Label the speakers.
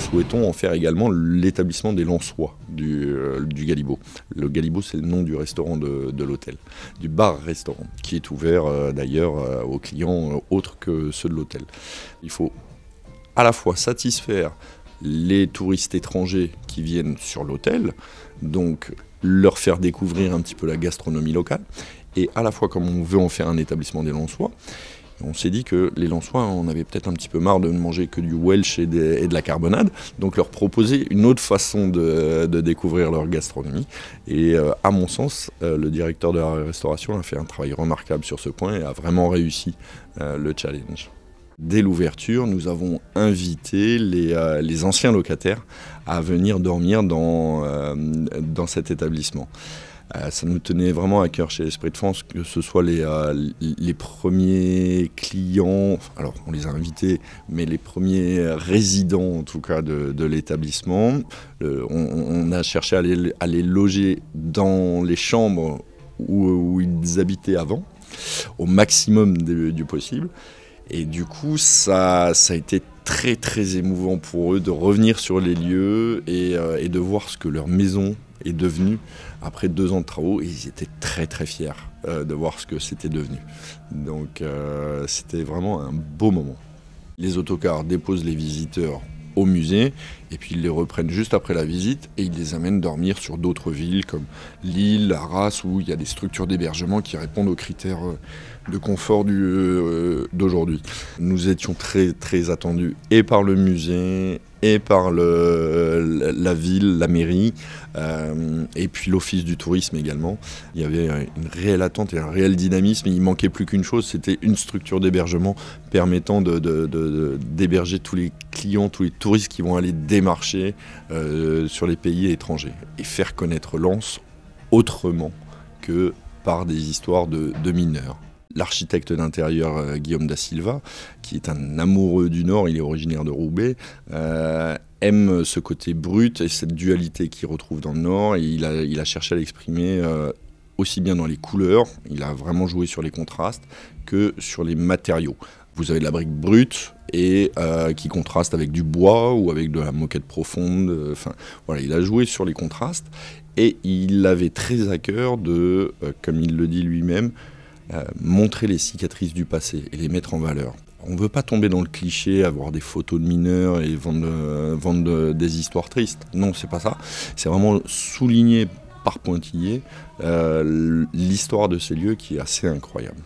Speaker 1: souhaitons en faire également l'établissement des Lensois du Galibo. Le Galibo, c'est le nom du restaurant de l'hôtel, du bar-restaurant, qui est ouvert d'ailleurs aux clients autres que ceux de l'hôtel. Il faut à la fois satisfaire les touristes étrangers qui viennent sur l'hôtel, donc leur faire découvrir un petit peu la gastronomie locale, et à la fois, comme on veut en faire un établissement des Lensois, on s'est dit que les Lensois, on avait peut-être un petit peu marre de ne manger que du Welsh et de la carbonade, donc leur proposer une autre façon de découvrir leur gastronomie. Et à mon sens, le directeur de la restauration a fait un travail remarquable sur ce point et a vraiment réussi le challenge. Dès l'ouverture, nous avons invité les anciens locataires à venir dormir dans cet établissement. Ça nous tenait vraiment à cœur chez l'Esprit de France que ce soit les premiers clients, alors on les a invités, mais les premiers résidents en tout cas de l'établissement. On a cherché à les loger dans les chambres où ils habitaient avant, au maximum du possible. Et du coup, ça a été très très émouvant pour eux de revenir sur les lieux et de voir ce que leur maison est devenue après 2 ans de travaux. Et ils étaient très très fiers de voir ce que c'était devenu. Donc c'était vraiment un beau moment. Les autocars déposent les visiteurs au musée et puis ils les reprennent juste après la visite et ils les amènent dormir sur d'autres villes comme Lille, Arras, où il y a des structures d'hébergement qui répondent aux critères de confort d'aujourd'hui. Nous étions très très attendus et par le musée et par la ville, la mairie, et puis l'office du tourisme également. Il y avait une réelle attente et un réel dynamisme. Il manquait plus qu'une chose, c'était une structure d'hébergement permettant d'héberger tous les clients, tous les touristes qui vont aller démarcher sur les pays étrangers et faire connaître Lens autrement que par des histoires de mineurs. L'architecte d'intérieur Guillaume da Silva, qui est un amoureux du Nord, il est originaire de Roubaix, aime ce côté brut et cette dualité qu'il retrouve dans le Nord. Et il a cherché à l'exprimer aussi bien dans les couleurs, il a vraiment joué sur les contrastes, que sur les matériaux. Vous avez de la brique brute et qui contraste avec du bois ou avec de la moquette profonde. Voilà, il a joué sur les contrastes et il avait très à cœur de, comme il le dit lui-même, montrer les cicatrices du passé et les mettre en valeur. On ne veut pas tomber dans le cliché, avoir des photos de mineurs et vendre des histoires tristes. Non, c'est pas ça. C'est vraiment souligner par pointillé l'histoire de ces lieux qui est assez incroyable.